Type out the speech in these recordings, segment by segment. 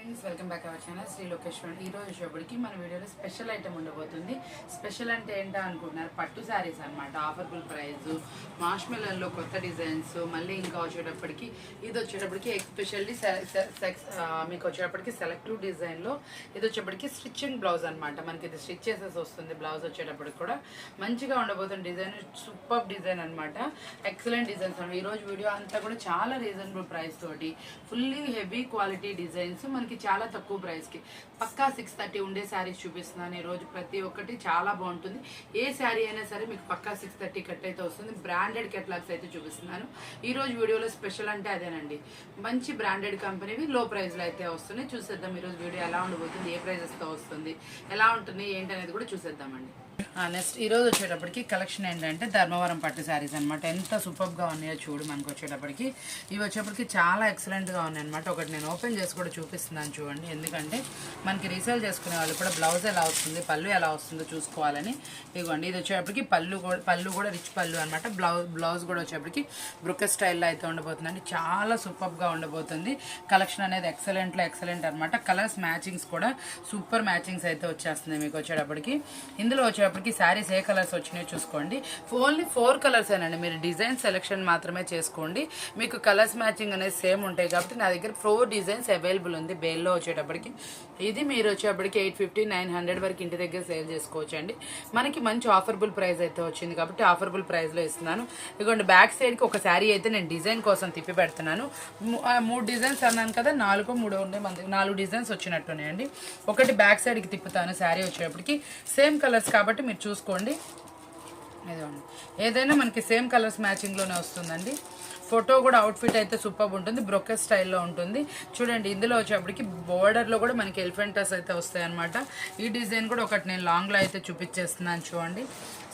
Friends welcome back our channel Shri Lokeshwar. ఈ రోజు వచ్చేప్పటికి మన వీడియోలో స్పెషల్ ఐటమ్ ఉండబోతుంది. స్పెషల్ అంటే ఏంటో అనుకుంటున్నారు, పట్టు శారీస్ అనమాట. ఆఫర్బుల్ ప్రైస్, మార్ష్మెల్లో కొత్త డిజైన్స్, మళ్ళీ ఇంకా వచ్చేటప్పటికి ఇది వచ్చేటప్పటికి ఎస్పెషల్లీ మీకు వచ్చేటప్పటికి సెలెక్టివ్ డిజైన్లో ఇది వచ్చేప్పటికి స్టిచ్చింగ్ బ్లౌజ్ అనమాట. మనకి ఇది స్టిచ్ చేసేసి వస్తుంది. బ్లౌజ్ వచ్చేటప్పటికి కూడా మంచిగా ఉండబోతుంది. డిజైన్ సూపర్ డిజైన్ అనమాట, ఎక్సలెంట్ డిజైన్స్ అనమాట. ఈరోజు వీడియో అంతా కూడా చాలా రీజనబుల్ ప్రైస్ తోటి ఫుల్లీ హెవీ క్వాలిటీ డిజైన్స్ మనకి చాలా తక్కువ ప్రైస్కి పక్కా 630 ఉండే శారీస్ చూపిస్తున్నాను ఈరోజు. ప్రతి ఒక్కటి చాలా బాగుంటుంది. ఏ శారీ అయినా సరే మీకు పక్కా 630 కట్ అయితే వస్తుంది. బ్రాండెడ్ కెటలాగ్స్ అయితే చూపిస్తున్నాను ఈరోజు వీడియోలో. స్పెషల్ అంటే అదేనండి, మంచి బ్రాండెడ్ కంపెనీవి లో ప్రైస్లో అయితే వస్తున్నాయి. చూసేద్దాం ఈరోజు వీడియో ఎలా ఉండబోతుంది, ఏ ప్రైజెస్తో వస్తుంది, ఎలా ఉంటుంది ఏంటి అనేది కూడా చూసేద్దామండి. నెక్స్ట్ ఈరోజు వచ్చేటప్పటికి కలెక్షన్ ఏంటంటే ధర్మవరం పట్టు శారీస్ అనమాట. ఎంత సూపర్గా ఉన్నాయో చూడు. మనకు వచ్చేటప్పటికి ఇవి వచ్చేప్పటికి చాలా ఎక్సలెంట్గా ఉన్నాయి అనమాట. ఒకటి నేను ఓపెన్ చేసి కూడా చూపిస్తున్నాను చూడండి. ఎందుకంటే మనకి రీసేల్ చేసుకునే వాళ్ళు కూడా బ్లౌజ్ ఎలా వస్తుంది, పళ్ళు ఎలా వస్తుందో చూసుకోవాలని. ఇదిగోండి, ఇది వచ్చేటప్పటికి పళ్ళు కూడా రిచ్ పళ్ళు అనమాట. బ్లౌజ్ కూడా వచ్చేప్పటికి బ్రుకెట్ స్టైల్లో అయితే ఉండబోతుందండి. చాలా సూపర్గా ఉండబోతుంది. కలెక్షన్ అనేది ఎక్సలెంట్ అనమాట. కలర్స్ మ్యాచింగ్స్ కూడా సూపర్ మ్యాచింగ్స్ అయితే వచ్చేస్తుంది మీకు వచ్చేటప్పటికి. ఇందులో వచ్చేటప్పటికి శారీస్ ఏ కలర్స్ వచ్చినాయో చూసుకోండి. ఓన్లీ 4 కలర్స్ ఏనండి. మీరు డిజైన్ సెలెక్షన్ మాత్రమే చేసుకోండి. మీకు కలర్స్ మ్యాచింగ్ అనేది సేమ్ ఉంటాయి కాబట్టి నా దగ్గర 4 డిజైన్స్ అవైలబుల్ ఉంది బేల్లో వచ్చేటప్పటికి. ఇది మీరు వచ్చేటప్పటికి 850-900 వరకు ఇంటి దగ్గర సేల్ చేసుకోవచ్చు అండి. మనకి మంచి ఆఫర్బుల్ ప్రైస్ అయితే వచ్చింది కాబట్టి ఆఫర్బుల్ ప్రైస్లో ఇస్తున్నాను. ఇదిగోండి, బ్యాక్ సైడ్కి ఒక శారీ అయితే నేను డిజైన్ కోసం తిప్పి పెడుతున్నాను. 3 డిజైన్స్ అన్నాను కదా, 4 ఉండే మంది 4 డిజైన్స్ వచ్చినట్టున్నాయండి. ఒకటి బ్యాక్ సైడ్కి తిప్పుతాను. శారీ వచ్చేటప్పటికి సేమ్ కలర్స్ కాబట్టి మీరు చూసుకోండి. ఇదిగోండి, ఏదైనా మనకి సేమ్ కలర్స్ మ్యాచింగ్లోనే వస్తుందండి. ఫోటో కూడా అవుట్ఫిట్ అయితే సూపర్ ఉంటుంది. బ్రోకెట్ స్టైల్లో ఉంటుంది చూడండి. ఇందులో వచ్చేప్పటికి బోర్డర్లో కూడా మనకి ఎలిఫెంటస్ అయితే వస్తాయి అనమాట. ఈ డిజైన్ కూడా ఒకటి నేను లాంగ్లో అయితే చూపించేస్తున్నాను చూడండి.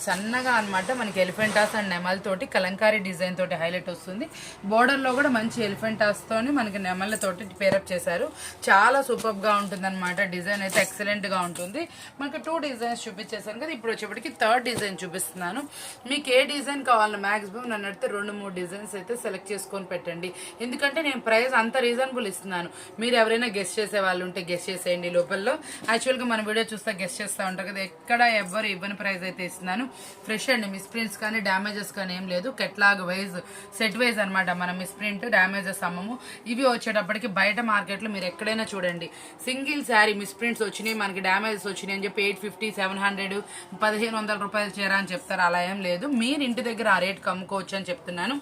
సన్నగా అనమాట మనకి ఎలిఫెంటాస్ అండ్ నెమలతోటి కలంకారీ డిజైన్ తోటి హైలైట్ వస్తుంది. బోర్డర్లో కూడా మంచి ఎలిఫెంటాస్తోని మనకి నెమలతోటి పేరప్ చేశారు. చాలా సూపర్గా ఉంటుంది అనమాట. డిజైన్ అయితే ఎక్సలెంట్గా ఉంటుంది. మనకి 2 డిజైన్స్ చూపించేసాను కదా. ఇప్పుడు వచ్చేప్పటికి 3rd డిజైన్ చూపిస్తున్నాను. మీకు ఏ డిజైన్ కావాలన్నా మ్యాక్సిమం నన్ను అడిగితే 2-3 డిజైన్స్ అయితే సెలెక్ట్ చేసుకొని పెట్టండి. ఎందుకంటే నేను ప్రైస్ అంత రీజనబుల్ ఇస్తున్నాను. మీరు ఎవరైనా గెస్ట్ చేసే వాళ్ళు ఉంటే గెస్ట్ చేసేయండి లోపల్లో. యాక్చువల్గా మన వీడియో చూస్తే గెస్ట్ చేస్తూ ఉంటారు కదా, ఎక్కడ ఎవ్వరు ఇవ్వని ప్రైస్ అయితే ఇస్తున్నాను. ఫ్రెష్ అండి, మిస్ ప్రింట్స్ కానీ డ్యామేజెస్ కానీ ఏం లేదు. కెట్లాగ్ వైజ్ సెట్ వైజ్ అనమాట. మన మిస్ ప్రింట్ డ్యామేజెస్ అమ్మము. ఇవి వచ్చేటప్పటికి బయట మార్కెట్లో మీరు ఎక్కడైనా చూడండి, సింగిల్ శారీ మిస్ ప్రింట్స్ వచ్చినాయి, మనకి డ్యామేజెస్ వచ్చినాయి అని చెప్పి 850-700 1,500 రూపాయలు చీర అని చెప్తారు. అలా ఏం లేదు. మీరు ఇంటి దగ్గర ఆ రేట్కి అమ్ముకోవచ్చు అని చెప్తున్నాను.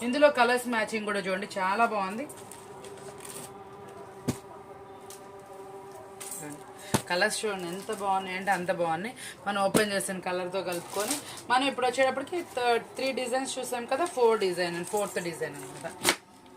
ఇందులో కలర్స్ మ్యాచింగ్ కూడా చూడండి, చాలా బాగుంది. కలర్స్ చూడండి ఎంత బాగున్నాయి అంటే అంత బాగున్నాయి. మనం ఓపెన్ చేసిన కలర్తో కలుపుకొని మనం ఇప్పుడు వచ్చేటప్పటికి 3 డిజైన్స్ చూసాం కదా. 4th డిజైన్ అనమాట.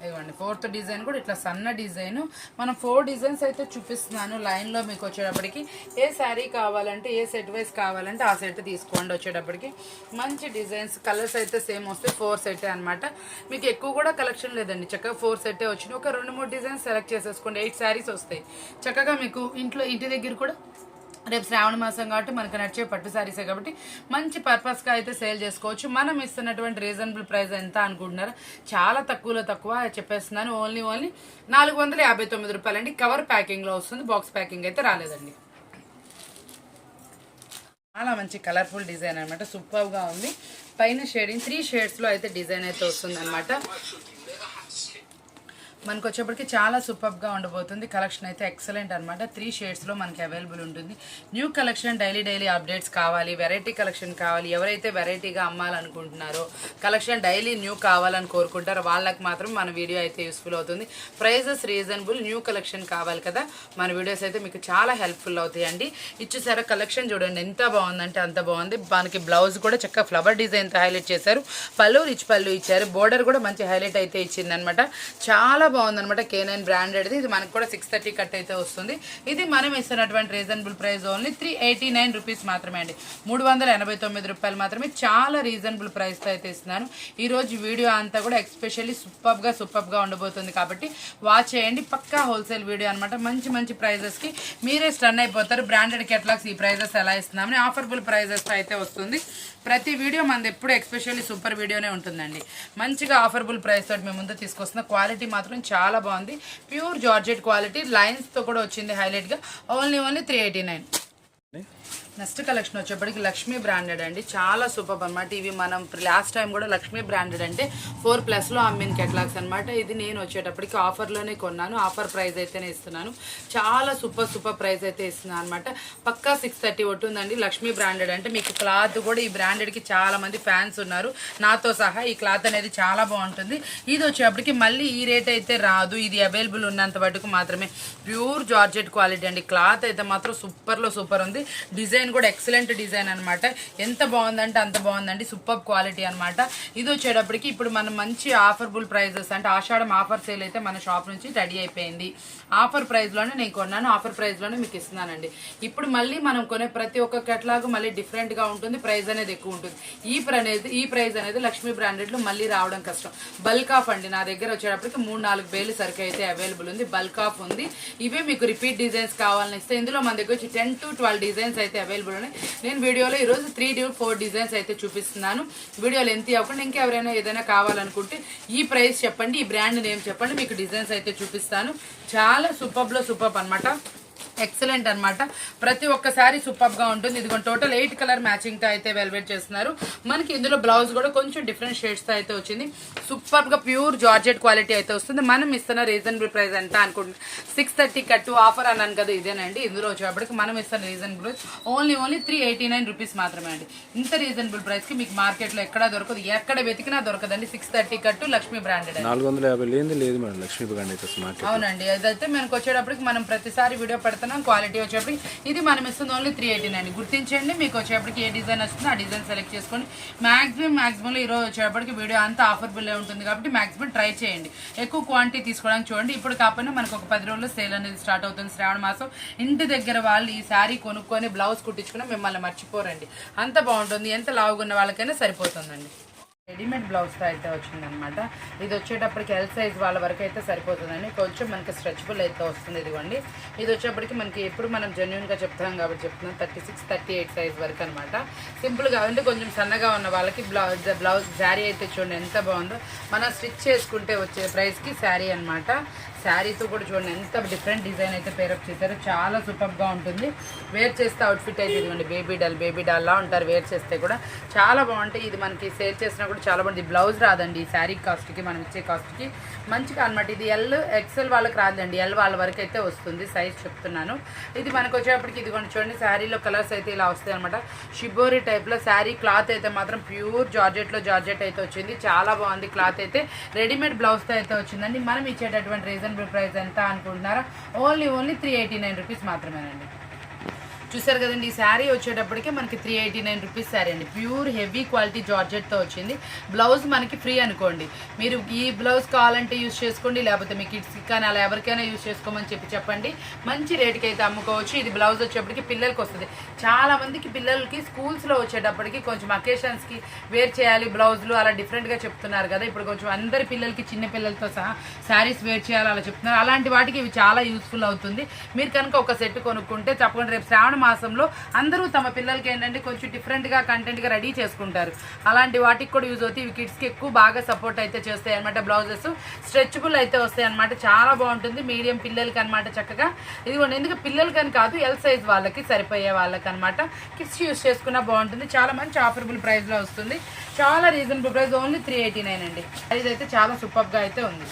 ఇవ్వండి, 4th డిజైన్ కూడా ఇట్లా సన్న డిజైన్. మనం 4 డిజైన్స్ అయితే చూపిస్తున్నాను లైన్లో. మీకు వచ్చేటప్పటికి ఏ శారీ కావాలంటే, ఏ సెట్ వైజ్ కావాలంటే ఆ సెట్ తీసుకోండి. వచ్చేటప్పటికి మంచి డిజైన్స్, కలర్స్ అయితే సేమ్ వస్తాయి. 4 సెట్టే అనమాట. మీకు ఎక్కువ కూడా కలెక్షన్ లేదండి, చక్కగా 4 సెట్టే వచ్చినాయి. ఒక 2-3 డిజైన్స్ సెలెక్ట్ చేసేసుకోండి. 8 శారీస్ వస్తాయి చక్కగా మీకు. ఇంటి దగ్గర కూడా రేపు శ్రావణ మాసం కాబట్టి మనకు నచ్చే పట్టు శారీసే కాబట్టి మంచి పర్పస్గా అయితే సేల్ చేసుకోవచ్చు. మనం ఇస్తున్నటువంటి రీజనబుల్ ప్రైస్ ఎంత అనుకుంటున్నారా? చాలా తక్కువ చెప్పేస్తున్నాను. ఓన్లీ 459 రూపాయలండి. కవర్ ప్యాకింగ్లో వస్తుంది, బాక్స్ ప్యాకింగ్ అయితే రాలేదండి. చాలా మంచి కలర్ఫుల్ డిజైన్ అనమాట. సూపర్గా ఉంది. పైన షేడింగ్ 3 షేడ్స్లో అయితే డిజైన్ అయితే వస్తుంది అనమాట. మనకు వచ్చేప్పటికి చాలా సూపర్గా ఉండబోతుంది. కలెక్షన్ అయితే ఎక్సలెంట్ అనమాట. 3 షేడ్స్లో మనకి అవైలబుల్ ఉంటుంది. న్యూ కలెక్షన్, డైలీ అప్డేట్స్ కావాలి, వెరైటీ కలెక్షన్ కావాలి, ఎవరైతే వెరైటీగా అమ్మాలనుకుంటున్నారో, కలెక్షన్ డైలీ న్యూ కావాలని కోరుకుంటారో వాళ్ళకి మాత్రం మన వీడియో అయితే యూస్ఫుల్ అవుతుంది. ప్రైజెస్ రీజనబుల్, న్యూ కలెక్షన్ కావాలి కదా, మన వీడియోస్ అయితే మీకు చాలా హెల్ప్ఫుల్ అవుతాయండి. ఇచ్చేసారా కలెక్షన్ చూడండి ఎంత బాగుందంటే అంత బాగుంది. మనకి బ్లౌజ్ కూడా చక్కగా ఫ్లవర్ డిజైన్తో హైలైట్ చేశారు. పళ్ళు రిచ్ పళ్ళు ఇచ్చారు. బోర్డర్ కూడా మంచి హైలైట్ అయితే ఇచ్చిందనమాట. చాలా బాగుందనమాట. K9 బ్రాండెడ్ది. ఇది మనకు కూడా 630 కట్ అయితే వస్తుంది. ఇది మనం ఇస్తున్నటువంటి రీజనబుల్ ప్రైస్ ఓన్లీ 389 రూపీస్ మాత్రమే అండి. 389 రూపాయలు మాత్రమే. చాలా రీజనబుల్ ప్రైస్తో అయితే ఇస్తున్నాను. ఈరోజు వీడియో అంతా కూడా ఎక్స్పెషల్లీ సూపర్గా ఉండబోతుంది కాబట్టి వాచ్ చేయండి. పక్కా హోల్సేల్ వీడియో అనమాట. మంచి ప్రైజెస్కి మీరే స్టన్ అయిపోతారు. బ్రాండెడ్ కెటలాగ్స్ ఈ ప్రైజెస్ ఎలా ఇస్తున్నామని ఆఫర్బుల్ ప్రైజెస్తో అయితే వస్తుంది. ప్రతి వీడియో మనది ఎప్పుడు ఎక్స్పెషల్లీ సూపర్ వీడియోనే ఉంటుందండి. మంచిగా ఆఫర్బుల్ ప్రైస్ తోటి మేము ముందు తీసుకొస్తున్న. క్వాలిటీ మాత్రం చాలా బాగుంది. ప్యూర్ జార్జెట్ క్వాలిటీ లైన్స్తో కూడా వచ్చింది హైలైట్గా. ఓన్లీ 389. నెక్స్ట్ కలెక్షన్ వచ్చేప్పటికి లక్ష్మీ బ్రాండెడ్ అండి. చాలా సూపర్ అనమాట. ఇవి మనం లాస్ట్ టైం కూడా లక్ష్మీ బ్రాండెడ్ అంటే 4+లో అమ్మిన కెటలాగ్స్ అనమాట. ఇది నేను వచ్చేటప్పటికి ఆఫర్లోనే కొన్నాను. ఆఫర్ ప్రైస్ అయితేనే ఇస్తున్నాను. చాలా సూపర్ ప్రైస్ అయితే ఇస్తున్నాను అనమాట. పక్కా 630 ఉంటుందండి. లక్ష్మీ బ్రాండెడ్ అంటే మీకు క్లాత్ కూడా ఈ బ్రాండెడ్కి చాలా మంది ఫ్యాన్స్ ఉన్నారు, నాతో సహా. ఈ క్లాత్ అనేది చాలా బాగుంటుంది. ఇది వచ్చేటప్పటికి మళ్ళీ ఈ రేట్ అయితే రాదు. ఇది అవైలబుల్ ఉన్నంత వరకు మాత్రమే. ప్యూర్ జార్జెట్ క్వాలిటీ అండి. క్లాత్ అయితే మాత్రం సూపర్లో సూపర్ ఉంది. డిజైన్ కూడా ఎక్సలెంట్ డిజైన్ అనమాట. ఎంత బాగుందంటే అంత బాగుందండి. సూపర్ క్వాలిటీ అనమాట. ఇది వచ్చేటప్పటికి ఇప్పుడు మనం మంచి ఆఫర్బుల్ ప్రైజెస్ అంటే ఆషాఢం ఆఫర్ సేల్ అయితే మన షాప్ నుంచి రెడీ అయిపోయింది. ఆఫర్ ప్రైస్లోనే నేను కొన్నాను. ఆఫర్ ప్రైస్లోనే మీకు ఇస్తున్నానండి. ఇప్పుడు మళ్ళీ మనం కొనే ప్రతి ఒక్క కెటలాగ్ మళ్ళీ డిఫరెంట్గా ఉంటుంది. ప్రైస్ అనేది ఎక్కువ ఉంటుంది. ఈ ప్రైస్ అనేది లక్ష్మీ బ్రాండెడ్లో మళ్ళీ రావడం కష్టం. బల్క్ ఆఫ్ అండి. నా దగ్గర వచ్చేటప్పటికి 3-4 వేలు సరుకు అయితే అవైలబుల్ ఉంది. బల్క్ ఆఫ్ ఉంది. ఇవే మీకు రిపీట్ డిజైన్స్ కావాలని ఇస్తే ఇందులో మన దగ్గర వచ్చి 10 to 12 డిజైన్స్ అయితే అవైలబుల్ ఉన్నాయి. నేను వీడియోలో ఈరోజు 3 to 4 డిజైన్స్ అయితే చూపిస్తున్నాను. వీడియోలు ఎంత అవ్వకుండా ఇంకెవరైనా ఏదైనా కావాలనుకుంటే ఈ ప్రైస్ చెప్పండి, ఈ బ్రాండ్ నేమ్ చెప్పండి, మీకు డిజైన్స్ అయితే చూపిస్తాను. చాలా సూపర్ అనమాట. ఎక్సలెంట్ అనమాట. ప్రతి ఒక్కసారి సూపర్గా ఉంటుంది. ఇదిగో టోటల్ 8 కలర్ మ్యాచింగ్తో అయితే వెల్వెట్ చేస్తున్నారు. మనకి ఇందులో బ్లౌజ్ కూడా కొంచెం డిఫరెంట్ షేడ్స్తో అయితే వచ్చింది. సూపర్గా ప్యూర్ జార్జెట్ క్వాలిటీ అయితే వస్తుంది. మనం ఇస్తున్న రీజనబుల్ ప్రైస్ ఎంత అనుకుంటున్నాం, 630 కట్టు ఆఫర్ అన్నాను కదా, ఇదేనండి. ఇందులో వచ్చేప్పటికి మనం ఇస్తున్న రీజనబుల్ ఓన్లీ 389 రూపీస్ మాత్రమే అండి. ఇంత రీజనబుల్ ప్రైస్కి మీకు మార్కెట్లో ఎక్కడా దొరకదు, ఎక్కడ వెతికినా దొరకదండి. 630 కట్టు లక్ష్మీ బ్రాండెడ్. 450 లేదు మేడం లక్ష్మీ బ్రాండ్. అవునండి. అదైతే మనకు వచ్చేటప్పటికి మనం ప్రతిసారి వీడియో పెడతాం. క్వాలిటీ వచ్చేప్పటికి ఇది మనం ఇస్తుంది ఓన్లీ 389. గుర్తించండి. మీకు వచ్చేప్పటికి ఏ డిజైన్ వస్తుందో ఆ డిజైన్ సెలెక్ట్ చేసుకోండి. మాక్సిమం ఈరోజు వచ్చేప్పటికి వీడియో అంతా ఆఫర్ బిల్ ఉంటుంది కాబట్టి మాక్సిమం ట్రై చేయండి. ఎక్కువ క్వాంటిటీ తీసుకోవడానికి చూడండి. ఇప్పుడు కాకపోయినా మనకు ఒక 10 రోజుల్లో సేల్ అనేది స్టార్ట్ అవుతుంది. శ్రావణ మాసం. ఇంటి దగ్గర వాళ్ళు ఈ శారీ కొనుక్కొని బ్లౌజ్ కుట్టించుకుని మిమ్మల్ని మర్చిపోరండి. అంత బాగుంటుంది. ఎంత లావుగున్న వాళ్ళకైనా సరిపోతుందండి. రెడీమేడ్ బ్లౌజ్తో అయితే వచ్చిందనమాట. ఇది వచ్చేటప్పటికి ఎల్ సైజ్ వాళ్ళ వరకు అయితే సరిపోతుందండి. కొంచెం మనకి స్ట్రెచబుల్ అయితే వస్తుంది. ఇదిగోండి. ఇది వచ్చేప్పటికి మనకి ఎప్పుడు మనం జెన్యున్గా చెప్తాం కాబట్టి చెప్తున్నాం. 36-38 సైజ్ వరకు అనమాట. సింపుల్గా అంటే కొంచెం సన్నగా ఉన్న వాళ్ళకి బ్లౌజ్ శారీ అయితే చూడండి ఎంత బాగుందో. మనం స్టిచ్ చేసుకుంటే వచ్చే ప్రైస్కి శారీ అనమాట. శారీతో కూడా చూడండి ఎంత డిఫరెంట్ డిజైన్ అయితే పేరప్ చేశారో. చాలా సూపర్గా ఉంటుంది. వేర్ చేస్తే అవుట్ఫిట్ అయితే ఇదిగోండి బేబీ డాల్లా ఉంటారు. వేర్ చేస్తే కూడా చాలా బాగుంటాయి. ఇది మనకి సేల్ చేసినా కూడా చాలా బాగుంది. బ్లౌజ్ రాదండి ఈ శారీ కాస్ట్కి, మనం ఇచ్చే కాస్ట్కి మంచిగా అనమాట. ఇది XL వాళ్ళకి రాదండి, ఎల్ వాళ్ళ వరకు అయితే వస్తుంది. సైజ్ చెప్తున్నాను. ఇది మనకు వచ్చేటప్పటికి ఇదిగోండి చూడండి శారీలో కలర్స్ అయితే ఇలా వస్తాయి అనమాట. షిబోరి టైప్లో శారీ. క్లాత్ అయితే మాత్రం ప్యూర్ జార్జెట్ అయితే వచ్చింది. చాలా బాగుంది క్లాత్ అయితే. రెడీమేడ్ బ్లౌజ్తో అయితే వచ్చిందండి. మనం ఇచ్చేటటువంటి రీజనబుల్ ప్రైస్ ఎంత అనుకుంటున్నారా, ఓన్లీ 389 రూపీస్ మాత్రమేనండి. చూసారు కదండి. ఈ శారీ వచ్చేటప్పటికి మనకి 389 రూపీస్ శారీ అండి. ప్యూర్ హెవీ క్వాలిటీ జార్జెట్తో వచ్చింది. బ్లౌజ్ మనకి ఫ్రీ అనుకోండి. మీరు ఈ బ్లౌజ్ కావాలంటే యూజ్ చేసుకోండి, లేకపోతే మీ కిడ్స్కి కానీ అలా ఎవరికైనా యూజ్ చేసుకోమని చెప్పండి. మంచి రేటుకి అయితే అమ్ముకోవచ్చు. ఇది బ్లౌజ్ వచ్చేప్పటికి పిల్లలకి వస్తుంది. చాలా మందికి పిల్లలకి స్కూల్స్లో వచ్చేటప్పటికి కొంచెం అకేషన్స్కి వేర్ చేయాలి బ్లౌజులు అలా డిఫరెంట్గా చెప్తున్నారు కదా. ఇప్పుడు కొంచెం అందరి పిల్లలకి చిన్న పిల్లలతో సహా శారీస్ వేర్ చేయాలి అలా చెప్తున్నారు. అలాంటి వాటికి ఇవి చాలా యూస్ఫుల్ అవుతుంది. మీరు కనుక ఒక సెట్ కొనుక్కుంటే తప్పకుండా రేపు శ్రావణ మాసంలో అందరూ తమ పిల్లలకి ఏంటంటే కొంచెం డిఫరెంట్గా కంటెంట్గా రెడీ చేసుకుంటారు. అలాంటి వాటికి కూడా యూజ్ అవుతాయి. ఇవి కిడ్స్కి ఎక్కువ బాగా సపోర్ట్ అయితే చేస్తాయి అనమాట. బ్లౌజెస్ స్ట్రెచబుల్ అయితే వస్తాయి అనమాట. చాలా బాగుంటుంది. మీడియం పిల్లలకి అనమాట. చక్కగా ఇదిగోండి. ఎందుకు పిల్లలకని కాదు, ఎల్ సైజ్ వాళ్ళకి సరిపోయే వాళ్ళకి అనమాట. కిడ్స్ యూజ్ చేసుకున్నా బాగుంటుంది. చాలా మంచి ఆఫరబుల్ ప్రైస్లో వస్తుంది. చాలా రీజనబుల్ ప్రైస్ ఓన్లీ 389 అండి. ఇదైతే చాలా సూపర్గా అయితే ఉంది.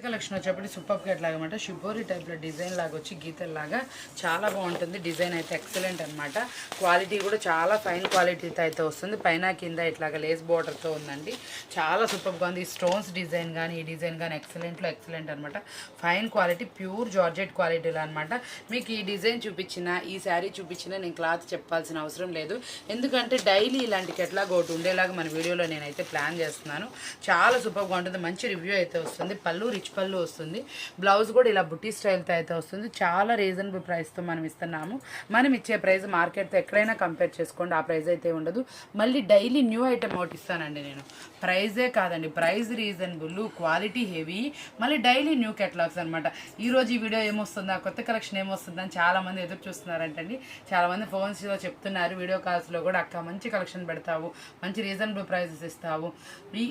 కలెక్షన్ వచ్చేప్పటికి సూపర్ కట్ లాగా అనమాట. షిబోరి టైప్లో డిజైన్ లాగా వచ్చి గీతల్లాగా చాలా బాగుంటుంది. డిజైన్ అయితే ఎక్సలెంట్ అనమాట. క్వాలిటీ కూడా చాలా ఫైన్ క్వాలిటీతో అయితే వస్తుంది. పైన కింద ఇట్లాగా లేస్ బోర్డర్తో ఉందండి. చాలా సూపర్గా ఉంది. ఈ స్టోన్స్ డిజైన్ కానీ ఈ డిజైన్ కానీ ఎక్సలెంట్ అనమాట. ఫైన్ క్వాలిటీ ప్యూర్ జార్జెట్ క్వాలిటీలో అనమాట. మీకు ఈ డిజైన్ చూపించిన ఈ శారీ చూపించిన నేను క్లాత్ చెప్పాల్సిన అవసరం లేదు. ఎందుకంటే డైలీ ఇలాంటి కెట్లాగా ఒకటి ఉండేలాగా మన వీడియోలో నేనైతే ప్లాన్ చేస్తున్నాను. చాలా సూపర్గా ఉంటుంది. మంచి రివ్యూ అయితే వస్తుంది. పళ్ళు రిచ్ పళ్ళు వస్తుంది. బ్లౌజ్ కూడా ఇలా బుటీ స్టైల్తో అయితే వస్తుంది. చాలా రీజనబుల్ ప్రైస్తో మనం ఇస్తున్నాము. మనం ఇచ్చే ప్రైస్ మార్కెట్తో ఎక్కడైనా కంపేర్ చేసుకోండి, ఆ ప్రైస్ అయితే ఉండదు. మళ్ళీ డైలీ న్యూ ఐటమ్ ఒకటి ఇస్తానండి నేను. ప్రైజే కాదండి, ప్రైస్ రీజనబుల్, క్వాలిటీ హెవీ, మళ్ళీ డైలీ న్యూ కెటలాగ్స్ అనమాట. ఈరోజు ఈ వీడియో ఏమొస్తుందా, కొత్త కలెక్షన్ ఏమొస్తుందని చాలామంది ఎదురు చూస్తున్నారంటండి. చాలామంది ఫోన్స్లో చెప్తున్నారు, వీడియో కాల్స్లో కూడా అక్క మంచి కలెక్షన్ పెడతావు, మంచి రీజనబుల్ ప్రైజెస్ ఇస్తావు.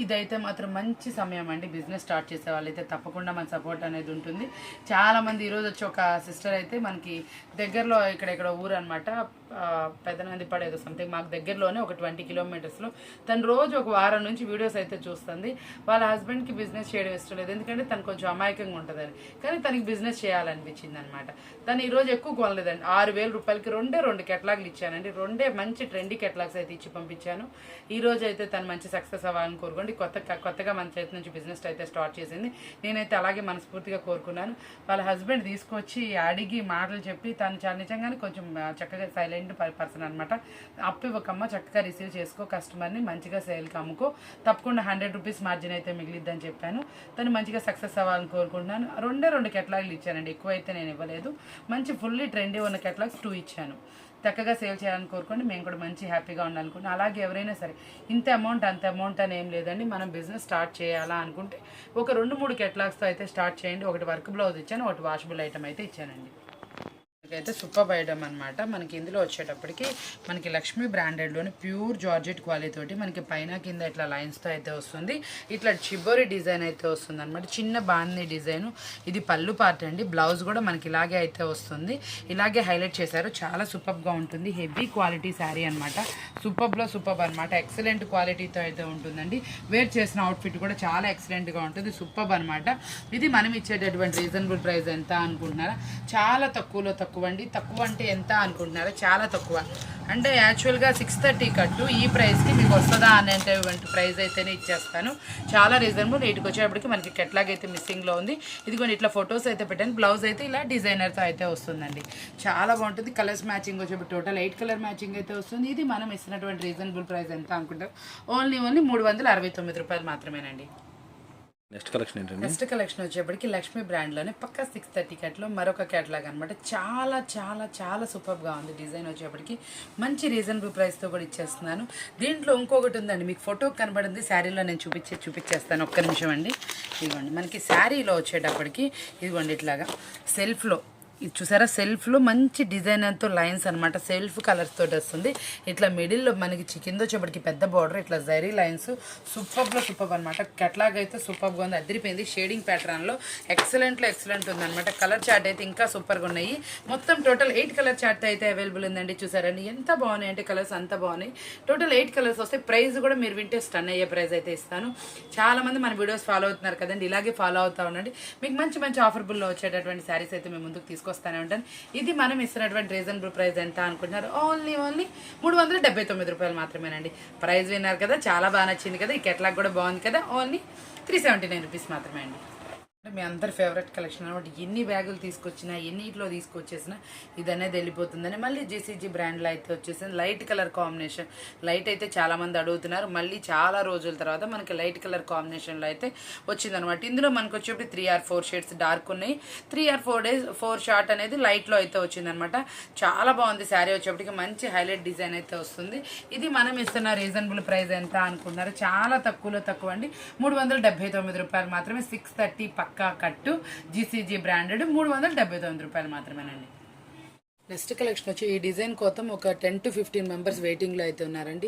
ఇదైతే మాత్రం మంచి సమయం అండి. బిజినెస్ స్టార్ట్ చేసే వాళ్ళైతే తప్పకుండా మన సపోర్ట్ అనేది ఉంటుంది. చాలామంది ఈరోజు వచ్చి ఒక సిస్టర్ అయితే మనకి దగ్గరలో ఇక్కడ ఊరు అనమాట, పెదనందిపాడు ఏదో సంథింగ్, మాకు దగ్గరలోనే ఒక 20 కిలోమీటర్స్లో. తను రోజు ఒక వారం నుంచి వీడియోస్ అయితే చూస్తుంది. వాళ్ళ హస్బెండ్కి బిజినెస్ చేయడం ఇష్టం లేదు, ఎందుకంటే తను కొంచెం అమాయకంగా ఉంటుందని, కానీ తనకి బిజినెస్ చేయాలనిపించింది అనమాట. తను ఈరోజు ఎక్కువ కొనలేదండి, 6,000 రూపాయలకి రెండు కెటలాగ్లు ఇచ్చానండి. రెండే మంచి ట్రెండీ కెటలాగ్స్ అయితే ఇచ్చి పంపించాను. ఈ రోజు అయితే తను మంచి సక్సెస్ అవ్వాలని కోరుకోండి. కొత్తగా మన చేతి నుంచి బిజినెస్ అయితే స్టార్ట్ చేసింది. నేనైతే అలాగే మనస్ఫూర్తిగా కోరుకున్నాను. వాళ్ళ హస్బెండ్ తీసుకొచ్చి అడిగి మాటలు చెప్పి, తను చాలా నిజంగానే కొంచెం చక్కగా సైలెంట్ పర్సన్ అనమాట. అప్పు ఇవ్వకమ్మ, చక్కగా రిసీవ్ చేసుకో కస్టమర్ని, మంచిగా సేల్కి అమ్ముకో, తప్పకుండా 100 రూపీస్ మార్జిన్ అయితే మిగిలిద్దని చెప్పాను. తను మంచిగా సక్సెస్ అవ్వాలని కోరుకుంటున్నాను. రెండు కెటలాగ్లు ఇచ్చానండి, ఎక్కువ అయితే నేను ఇవ్వలేదు. మంచి ఫుల్లీ ట్రెండీ ఉన్న కెటలాగ్స్ 2 ఇచ్చాను. చక్కగా సేవ్ చేయాలని కోరుకోండి. మేము కూడా మంచి హ్యాపీగా ఉండాలనుకుంటున్నాం. అలాగే ఎవరైనా సరే ఇంత అమౌంట్ అంత అమౌంట్ అని ఏం లేదండి. మనం బిజినెస్ స్టార్ట్ చేయాలా అనుకుంటే ఒక 2-3 కెటలాగ్స్తో అయితే స్టార్ట్ చేయండి. ఒకటి వర్క్ బ్లౌజ్ ఇచ్చాను, ఒకటి వాషబుల్ ఐటమ్ అయితే ఇచ్చానండి. అయితే సూపర్ ఐటమ్ అనమాట. మనకి ఇందులో వచ్చేటప్పటికి మనకి లక్ష్మీ బ్రాండెడ్లోని ప్యూర్ జార్జెట్ క్వాలిటీ తోటి మనకి పైన కింద ఇట్లా లైన్స్తో అయితే వస్తుంది. ఇట్లా చిబోరి డిజైన్ అయితే వస్తుంది అనమాట, చిన్న బాందీ డిజైను. ఇది పళ్ళు పార్ట్ అండి. బ్లౌజ్ కూడా మనకి ఇలాగే అయితే వస్తుంది, ఇలాగే హైలైట్ చేశారు. చాలా సూపర్గా ఉంటుంది. హెవీ క్వాలిటీ శారీ అనమాట. సూపర్లో సూపర్ అనమాట. ఎక్సలెంట్ క్వాలిటీతో అయితే ఉంటుందండి. వేర్ చేసిన అవుట్ఫిట్ కూడా చాలా ఎక్సలెంట్గా ఉంటుంది. సూపర్ అనమాట. ఇది మనం ఇచ్చేటటువంటి రీజనబుల్ ప్రైస్ ఎంత అనుకుంటున్నారా? చాలా తక్కువ అండి. తక్కువ అంటే ఎంత అనుకుంటున్నారా? చాలా తక్కువ. అంటే యాక్చువల్గా 630 కట్టు, ఈ ప్రైస్కి మీకు వస్తుందా అనేటువంటి ప్రైస్ అయితేనే ఇచ్చేస్తాను. చాలా రీజనబుల్. వీటికి వచ్చేటప్పటికి మనకి కెట్లాగ్ అయితే మిస్సింగ్లో ఉంది. ఇదిగోండి ఇట్లా ఫొటోస్ అయితే పెట్టాను. బ్లౌజ్ అయితే ఇలా డిజైనర్తో అయితే వస్తుందండి. చాలా బాగుంటుంది. కలర్స్ మ్యాచింగ్ వచ్చేప్పుడు టోటల్ 8 కలర్ మ్యాచింగ్ అయితే వస్తుంది. ఇది మనం ఇస్తున్నటువంటి రీజనబుల్ ప్రైస్ ఎంత అనుకుంటారు? ఓన్లీ 369 రూపాయలు మాత్రమేనండి. నెక్స్ట్ కలెక్షన్ ఏంటండి? నెక్స్ట్ కలెక్షన్ వచ్చేప్పటికి లక్ష్మీ బ్రాండ్లోనే పక్కా 630 కట్లో మరొక క్యాటలాగ్ అనమాట. చాలా చాలా చాలా సూపర్గా ఉంది. డిజైన్ వచ్చేప్పటికి మంచి రీజనబుల్ ప్రైస్తో కూడా ఇచ్చేస్తున్నాను. దీంట్లో ఇంకొకటి ఉందండి, మీకు ఫోటో కనబడింది, శారీలో నేను చూపించేస్తాను. ఒక్క నిమిషం అండి. ఇదిగోండి మనకి శారీలో వచ్చేటప్పటికి ఇదిగోండి ఇట్లాగా సెల్ఫ్లో, ఇది చూసారా, సెల్ఫ్లో మంచి డిజైనర్తో లైన్స్ అనమాట. సెల్ఫ్ కలర్స్ తోటి వస్తుంది. ఇట్లా మిడిల్లో మనకి కింద వచ్చేప్పటికి పెద్ద బార్డర్, ఇట్లా జరీ లైన్స్. సూపర్ అనమాట. కెట్లాగ్ అయితే సూపర్గా ఉంది, అదిరిపోయింది. షేడింగ్ ప్యాటర్న్లో ఎక్సలెంట్ ఉందన్నమాట. కలర్ చార్ట్ అయితే ఇంకా సూపర్గా ఉన్నాయి. మొత్తం టోటల్ 8 కలర్ చార్ట్ అయితే అవైలబుల్ ఉందండి. చూసారండి ఎంత బాగున్నాయి అంటే కలర్స్ అంత బాగున్నాయి. టోటల్ 8 కలర్స్ వస్తాయి. ప్రైస్ కూడా మీరు వింటే స్టన్ అయ్యే ప్రైస్ అయితే ఇస్తాను. చాలామంది మన వీడియోస్ ఫాలో అవుతున్నారు కదండి, ఇలాగే ఫాలో అవుతూ ఉండండి. మీకు మంచి ఆఫర్బుల్లో వచ్చేటటువంటి శారీస్ అయితే మేము ముందుకు తీసుకొస్తాను ఉంటాను. ఇది మనం ఇస్తున్నటువంటి రీజనబుల్ ప్రైస్ ఎంత అనుకుంటున్నారు? ఓన్లీ 379 రూపాయలు మాత్రమేనండి. ప్రైస్ విన్నారు కదా, చాలా బాగా నచ్చింది కదా, ఈ కెట్లాగ్ కూడా బాగుంది కదా. ఓన్లీ 379 రూపీస్ మాత్రమే అండి. మీ అందరి ఫేవరెట్ కలెక్షన్ అనమాట. ఎన్ని బ్యాగులు తీసుకొచ్చినా, ఎన్నిట్లో తీసుకొచ్చేసినా ఇది అనేది వెళ్ళిపోతుందని మళ్ళీ జేసీజీ బ్రాండ్లో అయితే వచ్చేసింది. Light colour combination. లైట్ అయితే చాలామంది అడుగుతున్నారు. మళ్ళీ చాలా రోజుల తర్వాత మనకి లైట్ కలర్ కాంబినేషన్లో అయితే వచ్చిందనమాట. ఇందులో మనకు వచ్చేప్పుడు 3 or 4 షేడ్స్ డార్క్ ఉన్నాయి, 3 or 4 షార్ట్ అనేది లైట్లో అయితే వచ్చిందనమాట. చాలా బాగుంది శారీ. వచ్చేప్పటికి మంచి హైలైట్ డిజైన్ అయితే వస్తుంది. ఇది మనం ఇస్తున్న రీజనబుల్ ప్రైస్ ఎంత అనుకుంటున్నారు? చాలా తక్కువ అండి. 379 రూపాయలు మాత్రమే. 630 పక్కా కట్టు, జీసీజీ బ్రాండెడ్, 379 రూపాయలు మాత్రమేనండి. నెక్స్ట్ కలెక్షన్ వచ్చి ఈ డిజైన్ కోసం ఒక 10 to 15 మెంబర్స్ వెయిటింగ్లో అయితే ఉన్నారండి.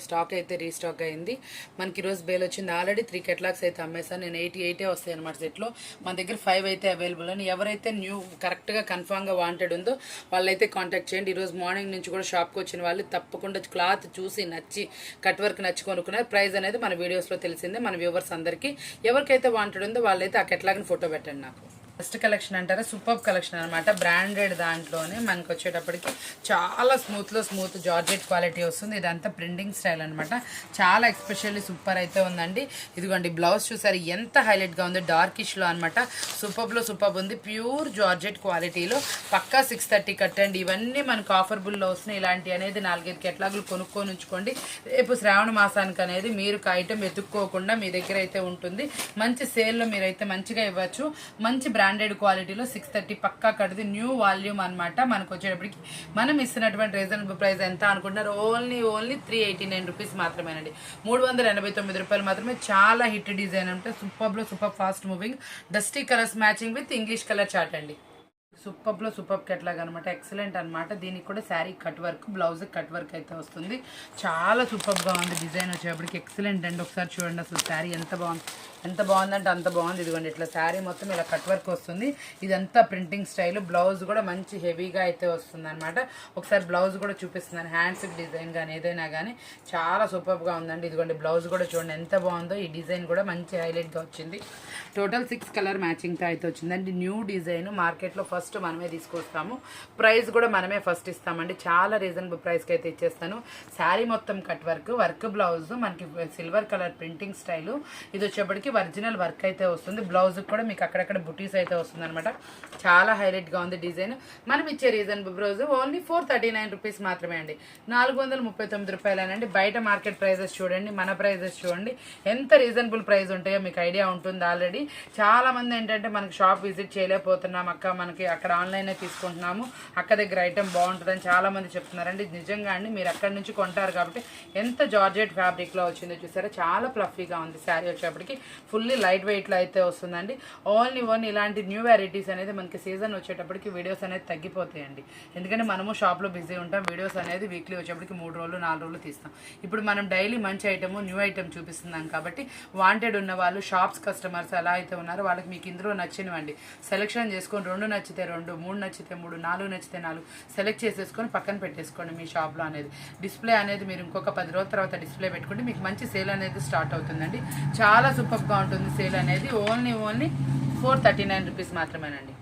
స్టాక్ అయితే రీస్టాక్ అయింది. మనకి ఈరోజు బేల్ వచ్చింది. ఆల్రెడీ 3 కెటలాగ్స్ అయితే అమ్మేసాను నేను. 88 వస్తాయి అనమాట సెట్లో. మన దగ్గర 5 అయితే అవైలబుల్ అని. ఎవరైతే న్యూ కరెక్ట్గా కన్ఫామ్గా వాంటెడ్ ఉందో వాళ్ళైతే కాంటాక్ట్ చేయండి. ఈరోజు మార్నింగ్ నుంచి కూడా షాప్కి వచ్చిన వాళ్ళు తప్పకుండా క్లాత్ చూసి నచ్చి కట్ వర్క్ నచ్చి కొనుక్కున్నారు. ప్రైస్ అనేది మన వీడియోస్లో తెలిసిందే మన వ్యూవర్స్ అందరికీ. ఎవరికైతే వాంటెడ్ ఉందో వాళ్ళైతే ఆ కెటలాగ్ని ఫోటో పెట్టండి నాకు. ఫస్ట్ కలెక్షన్ అంటారా, సూపర్ కలెక్షన్ అనమాట. బ్రాండెడ్ దాంట్లోనే మనకు వచ్చేటప్పటికి చాలా స్మూత్ జార్జెట్ క్వాలిటీ వస్తుంది. ఇదంతా ప్రింటింగ్ స్టైల్ అనమాట. చాలా ఎక్స్పెషల్లీ సూపర్ అయితే ఉందండి. ఇదిగోండి బ్లౌజ్ చూసారు ఎంత హైలైట్గా ఉంది, డార్కిష్లో అనమాట. సూపర్ ఉంది. ప్యూర్ జార్జెట్ క్వాలిటీలో పక్కా 630 కట్టండి. ఇవన్నీ మనకు ఆఫర్బుల్లో వస్తున్నాయి. ఇలాంటి అనేది 4-5 కెటలాగులు కొనుక్కొని ఉంచుకోండి. రేపు శ్రావణ మాసానికి అనేది మీరు ఐటమ్ ఎత్తుక్కోకుండా మీ దగ్గర అయితే ఉంటుంది. మంచి సేల్లో మీరైతే మంచిగా ఇవ్వచ్చు. మంచి బ్రాండెడ్ క్వాలిటీలో 630 పక్కా కడుతుంది. న్యూ వాల్యూమ్ అనమాట. మనకు వచ్చేటప్పటికి మనం ఇస్తున్నటువంటి రీజనబుల్ ప్రైస్ ఎంత అనుకుంటున్నారు? ఓన్లీ 389 రూపీస్ మాత్రమేనండి. 389 రూపాయలు మాత్రమే. చాలా హిట్ డిజైన్ అంటే super fast moving dusty colours matching with English colour chart అండి. సూపర్లో సూపర్ కెట్లాగ్ అనమాట, ఎక్సలెంట్ అనమాట. దీనికి కూడా sari cut work, blouse cut work అయితే వస్తుంది. చాలా సూపర్గా ఉంది డిజైన్ వచ్చేప్పటికి, ఎక్సలెంట్ అండి. ఒకసారి చూడండి అసలు శారీ ఎంత బాగుందంటే అంత బాగుంది. ఇదిగోండి ఇట్లా శారీ మొత్తం ఇలా కట్ వర్క్ వస్తుంది. ఇదంతా ప్రింటింగ్ స్టైల్. బ్లౌజ్ కూడా మంచి హెవీగా అయితే వస్తుంది అనమాట. ఒకసారి బ్లౌజ్ కూడా చూపిస్తున్నాను. హ్యాండ్స్ డిజైన్ కానీ ఏదైనా కానీ చాలా సూపర్గా ఉందండి. ఇదిగోండి బ్లౌజ్ కూడా చూడండి ఎంత బాగుందో. ఈ డిజైన్ కూడా మంచి హైలైట్గా వచ్చింది. టోటల్ 6 కలర్ మ్యాచింగ్తో అయితే వచ్చిందండి. న్యూ డిజైన్, మార్కెట్లో ఫస్ట్ మనమే తీసుకొస్తాము. ప్రైస్ కూడా మనమే ఫస్ట్ ఇస్తామండి. చాలా రీజనబుల్ ప్రైస్కి అయితే ఇచ్చేస్తాను. శారీ మొత్తం కట్ వర్క్ బ్లౌజ్ మనకి సిల్వర్ కలర్ ప్రింటింగ్ స్టైలు. ఇది వచ్చేప్పటికి ఒరిజినల్ వర్క్ అయితే వస్తుంది. బ్లౌజ్ కూడా మీకు అక్కడక్కడ బుటీస్ అయితే వస్తుంది అనమాట. చాలా హైలైట్గా ఉంది డిజైన్. మనం ఇచ్చే రీజనబుల్ ప్రైస్ ఓన్లీ 439 రూపీస్ మాత్రమే అండి. 439 రూపాయలేనండి. బయట మార్కెట్ ప్రైజెస్ చూడండి, మన ప్రైజెస్ చూడండి ఎంత రీజనబుల్ ప్రైస్ ఉంటాయో మీకు ఐడియా ఉంటుంది ఆల్రెడీ. చాలా మంది ఏంటంటే మనకి షాప్ విజిట్ చేయలేకపోతున్నాం అక్క, మనకి అక్కడ ఆన్లైన్ తీసుకుంటున్నాము, అక్క దగ్గర ఐటెం బాగుంటుందని చాలా మంది చెప్తున్నారండి. నిజంగా అండి, మీరు అక్కడి నుంచి కొంటారు కాబట్టి ఎంత జార్జెట్ ఫ్యాబ్రిక్లో వచ్చిందో చూసారా, చాలా ఫ్లఫీగా ఉంది శారీ. వచ్చేప్పటికి ఫుల్లీ లైట్ వెయిట్లో అయితే వస్తుందండి. ఓన్లీ ఇలాంటి న్యూ వెరైటీస్ అనేది మనకి సీజన్ వచ్చేటప్పటికి వీడియోస్ అనేది తగ్గిపోతాయండి. ఎందుకంటే మనము షాప్లో బిజీ ఉంటాం. వీడియోస్ అనేది వీక్లీ వచ్చేప్పటికి 3 రోజులు 4 రోజులు తీస్తాం. ఇప్పుడు మనం డైలీ మంచి ఐటమ్, న్యూ ఐటమ్ చూపిస్తున్నాం కాబట్టి వాంటెడ్ ఉన్న వాళ్ళు, షాప్స్ కస్టమర్స్ ఎలా అయితే ఉన్నారో వాళ్ళకి మీకు ఇందులో నచ్చినవండి సెలెక్షన్ చేసుకొని 2 నచ్చితే 2, 3 నచ్చితే 3, 4 నచ్చితే 4 సెలెక్ట్ చేసేసుకొని పక్కన పెట్టేసుకోండి. మీ షాప్లో అనేది డిస్ప్లే అనేది మీరు ఇంకొక 10 రోజుల తర్వాత డిస్ప్లే పెట్టుకుంటే మీకు మంచి సేల్ అనేది స్టార్ట్ అవుతుందండి. చాలా సూపర్గా ఉంటుంది సేల్ అనేది. ఓన్లీ 439 రూపీస్ మాత్రమేనండి.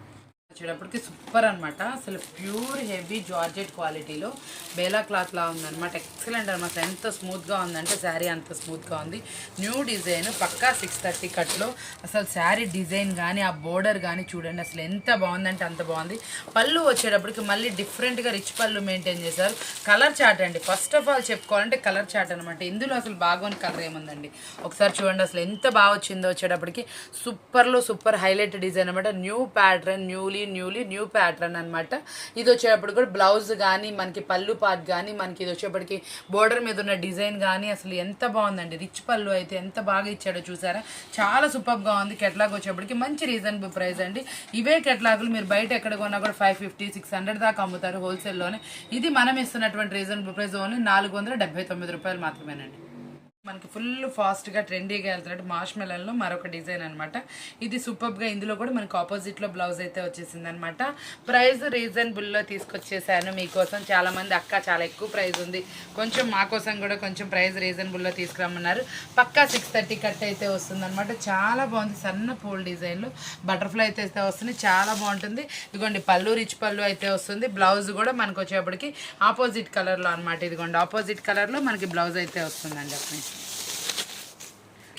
వచ్చేటప్పటికి సూపర్ అనమాట. అసలు ప్యూర్ హెవీ జార్జెట్ క్వాలిటీలో బేలా క్లాత్ లా ఉందన్నమాట. ఎక్సలెంట్ అనమాట. ఎంత స్మూత్గా ఉందంటే శారీ అంత స్మూత్గా ఉంది. న్యూ డిజైన్ పక్కా 630 కట్లో. అసలు శారీ డిజైన్ కానీ ఆ బోర్డర్ కానీ చూడండి అసలు ఎంత బాగుందంటే అంత బాగుంది. పళ్ళు వచ్చేటప్పటికి మళ్ళీ డిఫరెంట్గా రిచ్ పళ్ళు మెయింటైన్ చేశారు. కలర్ చార్ట్ అండి, ఫస్ట్ ఆఫ్ ఆల్ చెప్పుకోవాలంటే కలర్ చార్ట్ అనమాట. ఇందులో అసలు బాగోని కలర్ ఏముందండి, ఒకసారి చూడండి అసలు ఎంత బాగా వచ్చిందో. వచ్చేటప్పటికి సూపర్లో సూపర్ హైలైట్ డిజైన్ అనమాట. న్యూ ప్యాటర్న్, న్యూ ప్యాటర్న్ అనమాట. ఇది వచ్చేటప్పుడు కూడా బ్లౌజ్ కానీ మనకి పళ్ళు పార్ట్ కానీ మనకి ఇది వచ్చేప్పటికి బోర్డర్ మీద ఉన్న డిజైన్ కానీ అసలు ఎంత బాగుందండి. రిచ్ పళ్ళు అయితే ఎంత బాగా ఇచ్చాడో చూసారా, చాలా సూపర్గా ఉంది. కెట్లాగ్ వచ్చేప్పటికి మంచి రీజనబుల్ ప్రైస్ అండి. ఇవే కెట్లాగులు మీరు బయట ఎక్కడ కొన్నా కూడా 550, 600 దాకా అమ్ముతారు హోల్సేల్లోనే. ఇది మనం ఇస్తున్నటువంటి రీజనబుల్ ప్రైస్ ఓన్లీ 479 రూపాయలు మాత్రమేనండి. మనకి ఫుల్ ఫాస్ట్గా ట్రెండీగా వెళ్తున్నట్టు మాష్ మెలన్లో మరొక డిజైన్ అనమాట. ఇది సూపర్గా, ఇందులో కూడా మనకి ఆపోజిట్లో బ్లౌజ్ అయితే వచ్చేసింది అనమాట. ప్రైస్ రీజనబుల్లో తీసుకొచ్చేసాను మీకోసం. చాలామంది అక్క చాలా ఎక్కువ ప్రైస్ ఉంది, కొంచెం మా కోసం కూడా కొంచెం ప్రైస్ రీజనబుల్లో తీసుకురమ్మన్నారు. పక్కా 630 కట్ అయితే వస్తుంది అనమాట. చాలా బాగుంది. సన్న పూల్ డిజైన్లో బటర్ఫ్లై అయితే వస్తుంది, చాలా బాగుంటుంది. ఇదిగోండి పళ్ళు రిచ్ పళ్ళు అయితే వస్తుంది. బ్లౌజ్ కూడా మనకు వచ్చేప్పటికి ఆపోజిట్ కలర్లో అనమాట. ఇదిగోండి ఆపోజిట్ కలర్లో మనకి బ్లౌజ్ అయితే వస్తుందండి. అప్పుడు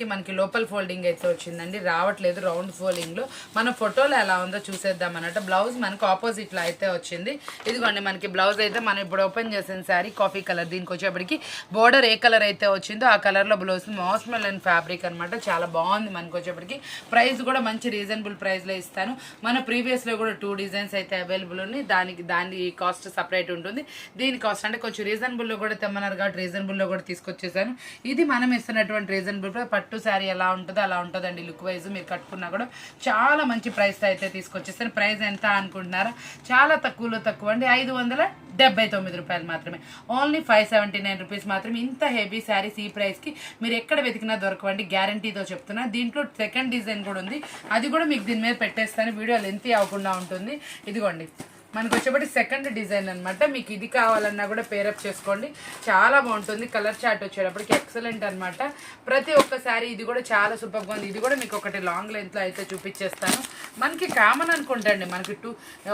మనకి లోపల ఫోల్డింగ్ అయితే వచ్చిందండి, రావట్లేదు రౌండ్ ఫోల్డింగ్లో. మన ఫోటోలో ఎలా ఉందో చూసేద్దాం అన్నట్టు. బ్లౌజ్ మనకు ఆపోజిట్లో అయితే వచ్చింది. ఇదిగోండి మనకి బ్లౌజ్ అయితే మనం ఇప్పుడు ఓపెన్ చేసిన శారీ కాఫీ కలర్. దీనికి వచ్చేప్పటికి బోర్డర్ ఏ కలర్ అయితే వచ్చిందో ఆ కలర్లో బ్లౌజ్. మాస్ మెలన్ ఫ్యాబ్రిక్ అనమాట. చాలా బాగుంది. మనకు వచ్చేప్పటికి ప్రైస్ కూడా మంచి రీజనబుల్ ప్రైస్లో ఇస్తాను. మన ప్రీవియస్లో కూడా 2 డిజైన్స్ అయితే అవైలబుల్ ఉన్నాయి. దాని కాస్ట్ సపరేట్ ఉంటుంది. దీని కాస్ట్ అంటే కొంచెం రీజనబుల్లో కూడా తెమ్మన్నారు కాబట్టి రీజనబుల్లో కూడా తీసుకొచ్చేసాను. ఇది మనం ఇస్తున్నటువంటి రీజనబుల్ ప్రైస్. పట్టు శారీ ఎలా ఉంటుందో అలా ఉంటుందండి లుక్ వైజ్. మీరు కట్టుకున్నా కూడా చాలా మంచి ప్రైస్ అయితే తీసుకొచ్చేస్తాను. ప్రైస్ ఎంత అనుకుంటున్నారా, చాలా తక్కువలో తక్కువ అండి. 579 రూపాయలు మాత్రమే. ఓన్లీ 579 రూపీస్ మాత్రమే. ఇంత హెవీ శారీస్ ఈ ప్రైస్కి మీరు ఎక్కడ వెతికినా దొరకవండి, గ్యారంటీతో చెప్తున్నా. దీంట్లో సెకండ్ డిజైన్ కూడా ఉంది, అది కూడా మీకు దీని మీద పెట్టేస్తాను. వీడియో లెంతీ అవ్వకుండా ఉంటుంది. ఇదిగోండి మనకు వచ్చేప్పటి సెకండ్ డిజైన్ అనమాట. మీకు ఇది కావాలన్నా కూడా పేరప్ చేసుకోండి, చాలా బాగుంటుంది. కలర్ చార్ట్ వచ్చేటప్పటికి ఎక్సలెంట్ అనమాట. ప్రతి ఒక్కసారి ఇది కూడా చాలా సూపర్గా ఉంది. ఇది కూడా మీకు ఒకటి లాంగ్ లెంత్లో అయితే చూపించేస్తాను. మనకి కామన్ అనుకుంటండి, మనకి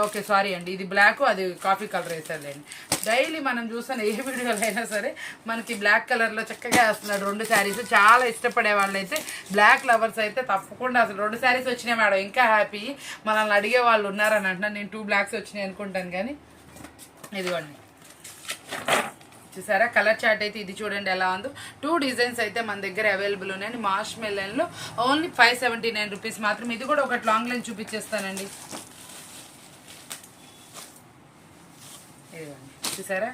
ఓకే సారీ అండి, ఇది బ్లాక్ అది కాఫీ కలర్ వేసేదండి. డైలీ మనం చూస్తాను ఏ వీడియోలో అయినా సరే మనకి బ్లాక్ కలర్లో చక్కగా వేస్తున్నాడు 2 శారీస్. చాలా ఇష్టపడే వాళ్ళు అయితే బ్లాక్ లవర్స్ అయితే తప్పకుండా అసలు 2 శారీస్ వచ్చినాయి మేడం ఇంకా హ్యాపీ మనల్ని అడిగే వాళ్ళు ఉన్నారని అంటున్నాను. నేను 2 బ్లాక్స్ వచ్చినాయి అనుకుంటాను కానీ ఇదిగోండి చూసారా కలర్ చార్ట్ అయితే. ఇది చూడండి ఎలా ఉందో. 2 డిజైన్స్ అయితే మన దగ్గర అవైలబుల్ ఉన్నాయండి. మాష్ మెలన్లో ఓన్లీ 579 రూపీస్ మాత్రం. ఇది కూడా ఒకటి లాంగ్ లైన్ చూపించేస్తానండి. ఇదిగోండి చూసారా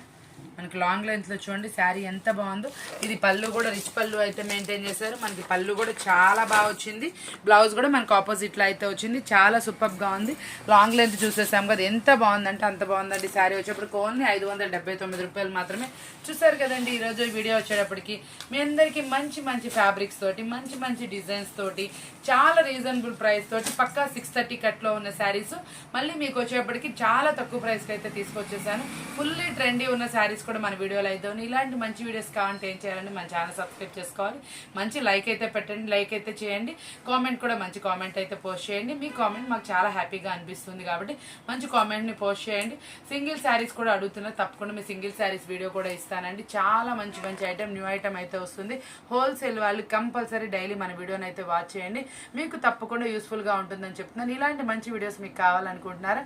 మనకి లాంగ్ లెంత్లో చూడండి శారీ ఎంత బాగుందో. ఇది పళ్ళు కూడా రిచ్ పళ్ళు అయితే మెయింటైన్ చేశారు. మనకి పళ్ళు కూడా చాలా బాగా వచ్చింది. బ్లౌజ్ కూడా మనకి ఆపోజిట్లో అయితే వచ్చింది. చాలా సూపర్గా ఉంది. లాంగ్ లెంత్ చూసేసాం కదా, ఎంత బాగుందంటే అంత బాగుందండి. శారీ వచ్చేప్పటికి ఓన్లీ 579 రూపాయలు మాత్రమే. చూసారు కదండి ఈరోజు వీడియో వచ్చేటప్పటికి మీ అందరికీ మంచి మంచి ఫ్యాబ్రిక్స్ తోటి, మంచి మంచి డిజైన్స్ తోటి, చాలా రీజనబుల్ ప్రైస్ తోటి పక్కా 630 కట్లో ఉన్న శారీస్ మళ్ళీ మీకు వచ్చేప్పటికి చాలా తక్కువ ప్రైస్కి అయితే తీసుకొచ్చేసాను. ఫుల్లీ ట్రెండీ ఉన్న శారీస్ కూడా మన వీడియోలో అయితే ఉన్నాయి. ఇలాంటి మంచి వీడియోస్ కావాలంటే ఏం చేయాలండి, మన ఛానల్ సబ్స్క్రైబ్ చేసుకోవాలి, మంచి లైక్ అయితే పెట్టండి, లైక్ అయితే చేయండి, కామెంట్ కూడా మంచి కామెంట్ అయితే పోస్ట్ చేయండి. మీ కామెంట్ మాకు చాలా హ్యాపీగా అనిపిస్తుంది కాబట్టి మంచి కామెంట్ని పోస్ట్ చేయండి. సింగిల్ శారీస్ కూడా అడుగుతున్నారు, తప్పకుండా మీ సింగిల్ శారీస్ వీడియో కూడా ఇస్తానండి. చాలా మంచి మంచి ఐటమ్, న్యూ ఐటమ్ అయితే వస్తుంది. హోల్సేల్ వాళ్ళు కంపల్సరీ డైలీ మన వీడియోని అయితే వాచ్ చేయండి, మీకు తప్పకుండా యూస్ఫుల్గా ఉంటుందని చెప్తున్నాను. ఇలాంటి మంచి వీడియోస్ మీకు కావాలనుకుంటున్నారా,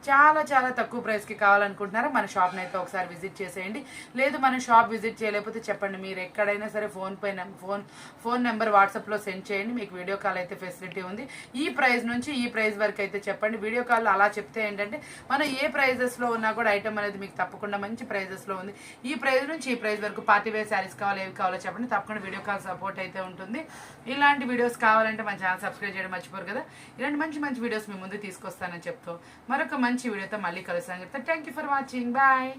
చాలా చాలా తక్కువ ప్రైస్కి కావాలనుకుంటున్నారా, మన షాప్ని అయితే ఒకసారి విజిట్ చేసేయండి. లేదు మన షాప్ విజిట్ చేయలేకపోతే చెప్పండి, మీరు ఎక్కడైనా సరే ఫోన్ నెంబర్ వాట్సాప్లో సెండ్ చేయండి, మీకు వీడియో కాల్ అయితే ఫెసిలిటీ ఉంది. ఈ ప్రైస్ నుంచి ఈ ప్రైస్ వరకు అయితే చెప్పండి. వీడియో కాల్ అలా చెప్తే ఏంటంటే మనం ఏ ప్రైజెస్లో ఉన్నా కూడా ఐటమ్ అనేది మీకు తప్పకుండా మంచి ప్రైజెస్లో ఉంది. ఈ ప్రైస్ నుంచి ఈ ప్రైస్ వరకు పార్టీ వేర్ శారీస్ కావాలి, ఏవి కావాలో చెప్పండి, తప్పకుండా వీడియో కాల్ సపోర్ట్ అయితే ఉంటుంది. ఇలాంటి వీడియోస్ కావాలంటే మన ఛానల్ సబ్స్క్రైబ్ చేయడం మర్చిపోరు కదా. ఇలాంటి మంచి మంచి వీడియోస్ మీ ముందు తీసుకొస్తానని చెప్తూ మరొక మంచి వీడియోతో మళ్ళీ కలుస్తాను చెప్తా. Thank you for watching. Bye.